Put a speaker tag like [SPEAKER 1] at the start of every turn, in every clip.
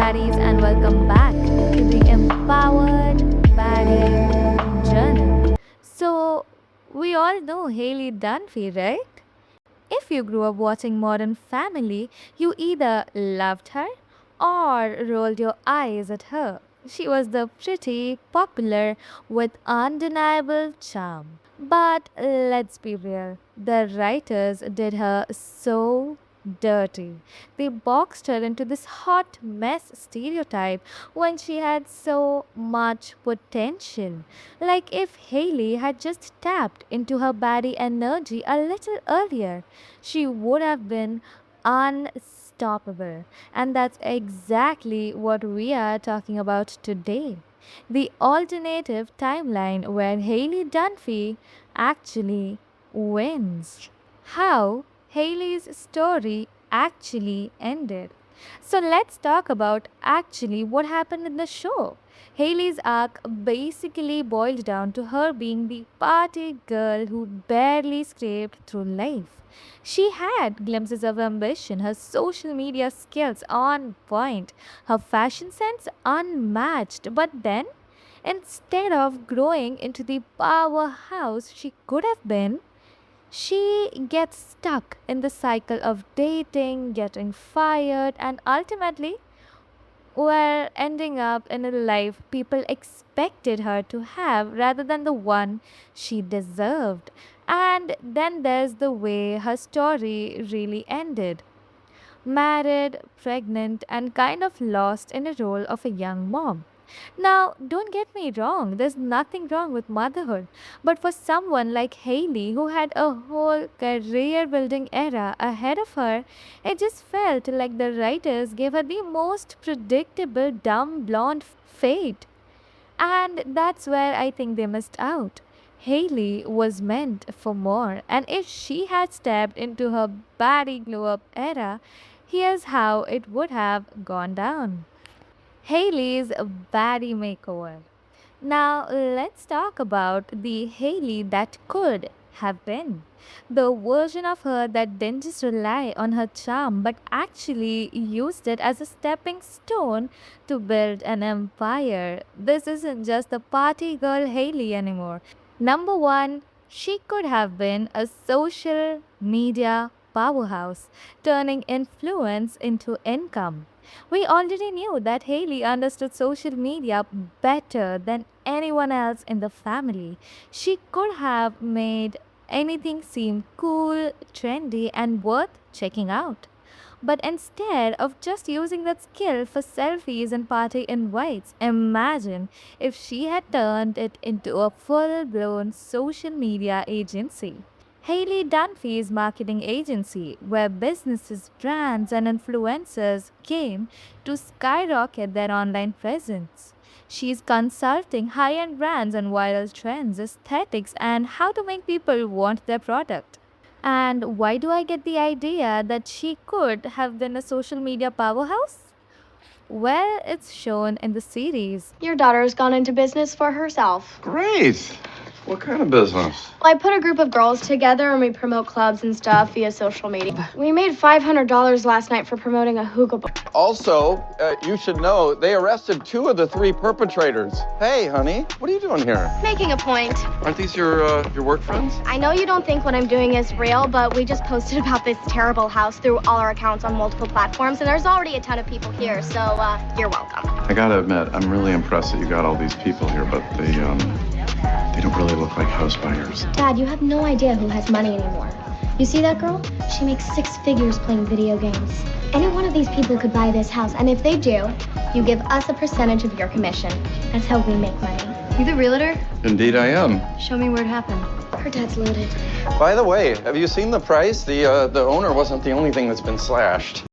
[SPEAKER 1] baddies, and welcome back to the Empowered Baddie Journal. So, we all know Haley Dunphy, right? If you grew up watching Modern Family, you either loved her or rolled your eyes at her. She was the pretty, popular, with undeniable charm. But let's be real, the writers did her so dirty. They boxed her into this hot mess stereotype when she had so much potential. Like if Haley had just tapped into her baddie energy a little earlier, she would have been unstoppable. And that's exactly what we are talking about today. The alternative timeline where Haley Dunphy actually wins. How Haley's story actually ended. So let's talk about actually what happened in the show. Haley's arc basically boiled down to her being the party girl who barely scraped through life. She had glimpses of ambition, her social media skills on point, her fashion sense unmatched, but then instead of growing into the powerhouse she could have been, she gets stuck in the cycle of dating, getting fired, and ultimately, well, ending up in a life people expected her to have rather than the one she deserved. And then there's the way her story really ended: married, pregnant, and kind of lost in a role of a young mom. Now, don't get me wrong, there's nothing wrong with motherhood. But for someone like Hailey, who had a whole career building era ahead of her, it just felt like the writers gave her the most predictable, dumb blonde fate. And that's where I think they missed out. Haley was meant for more, and if she had stepped into her baddie glow up era, here's how it would have gone down. Haley's baddie makeover. Now, let's talk about the Haley that could have been. The version of her that didn't just rely on her charm but actually used it as a stepping stone to build an empire. This isn't just the party girl Haley anymore. Number one, she could have been a social media powerhouse, turning influence into income. We already knew that Haley understood social media better than anyone else in the family. She could have made anything seem cool, trendy, and worth checking out. But instead of just using that skill for selfies and party invites, imagine if she had turned it into a full blown social media agency. Haley Dunphy's marketing agency, where businesses, brands, and influencers came to skyrocket their online presence. She's consulting high end brands on viral trends, aesthetics, and how to make people want their product. And why do I get the idea that she could have been a social media powerhouse? Well, it's shown in the series.
[SPEAKER 2] Your daughter's gone into business for herself.
[SPEAKER 3] Great. What kind of business?
[SPEAKER 2] Well, I put a group of girls together and we promote clubs and stuff via social media. We made $500 last night for promoting a hookah bar.
[SPEAKER 3] Also, you should know they arrested 2 of the 3 perpetrators. Hey, honey, what are you doing here?
[SPEAKER 2] Making a point.
[SPEAKER 3] Aren't these your work friends?
[SPEAKER 2] I know you don't think what I'm doing is real, but we just posted about this terrible house through all our accounts on multiple platforms, and there's already a ton of people here, so you're welcome.
[SPEAKER 3] I gotta admit, I'm really impressed that you got all these people here, but they don't really look like house buyers.
[SPEAKER 2] Dad, you have no idea who has money anymore. You see that girl? She makes 6 figures playing video games. Any one of these people could buy this house, and if they do, you give us a percentage of your commission. That's how we make money. You the realtor?
[SPEAKER 3] Indeed I am.
[SPEAKER 2] Show me where it happened. Her dad's loaded.
[SPEAKER 3] By the way, have you seen the price? The owner wasn't the only thing that's been slashed.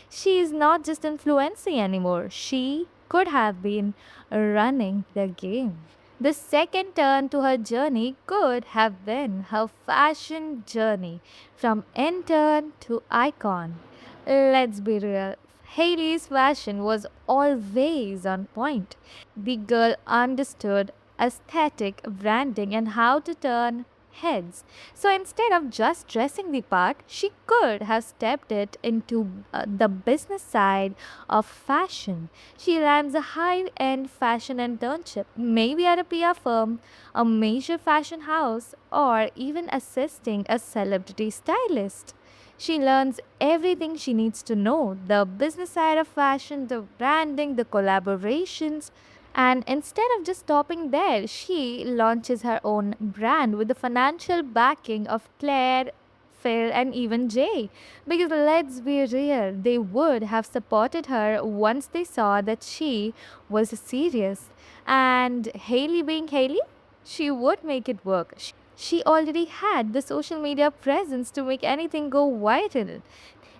[SPEAKER 1] She is not just influencing anymore, she could have been running the game. The second turn to her journey could have been her fashion journey from intern to icon. Let's be real. Hailey's fashion was always on point. The girl understood aesthetic, branding, and how to turn heads. So instead of just dressing the part, she could have stepped it into the business side of fashion. She runs a high-end fashion internship, maybe at a PR firm, a major fashion house, or even assisting a celebrity stylist. She learns everything she needs to know, the business side of fashion, the branding, the collaborations. And instead of just stopping there, she launches her own brand with the financial backing of Claire, Phil, and even Jay. Because let's be real, they would have supported her once they saw that she was serious. And Haley being Haley, she would make it work. She already had the social media presence to make anything go viral.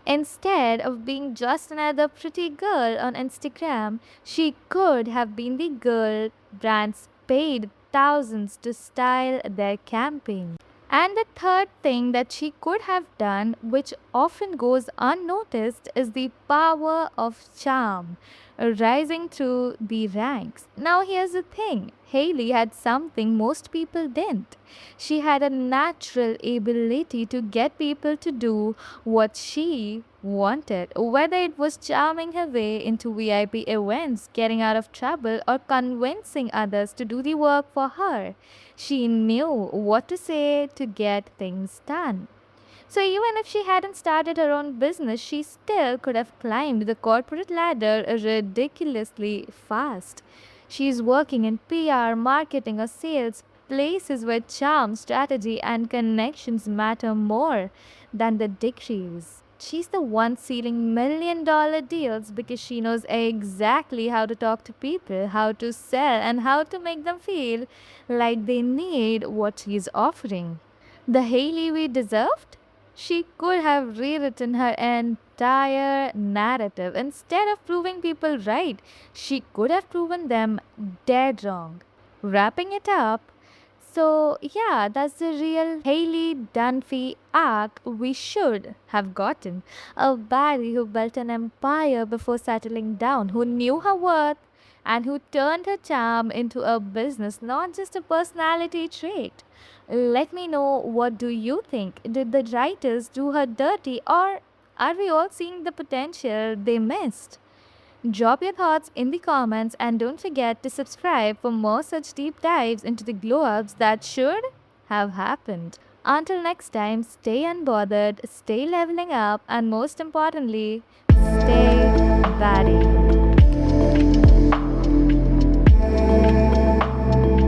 [SPEAKER 1] Instead of being just another pretty girl on Instagram, she could have been the girl brands paid thousands to style their campaign. And the third thing that she could have done, which often goes unnoticed, is the power of charm rising through the ranks. Now, here's the thing, Haley had something most people didn't. She had a natural ability to get people to do what she wanted, whether it was charming her way into VIP events, getting out of trouble, or convincing others to do the work for her. She knew what to say to get things done. So even if she hadn't started her own business, she still could have climbed the corporate ladder ridiculously fast. She's working in PR, marketing, or sales, places where charm, strategy, and connections matter more than the degrees. She's the one sealing $1 million deals because she knows exactly how to talk to people, how to sell, and how to make them feel like they need what she's offering. The Haley we deserved? She could have rewritten her entire narrative. Instead of proving people right, she could have proven them dead wrong. Wrapping it up, so yeah, that's the real Haley Dunphy arc we should have gotten. A baddie who built an empire before settling down, who knew her worth, and who turned her charm into a business, not just a personality trait. Let me know, what do you think? Did the writers do her dirty, or are we all seeing the potential they missed? Drop your thoughts in the comments and don't forget to subscribe for more such deep dives into the glow ups that should have happened. Until next time, stay unbothered, stay leveling up, and most importantly, stay Baddie.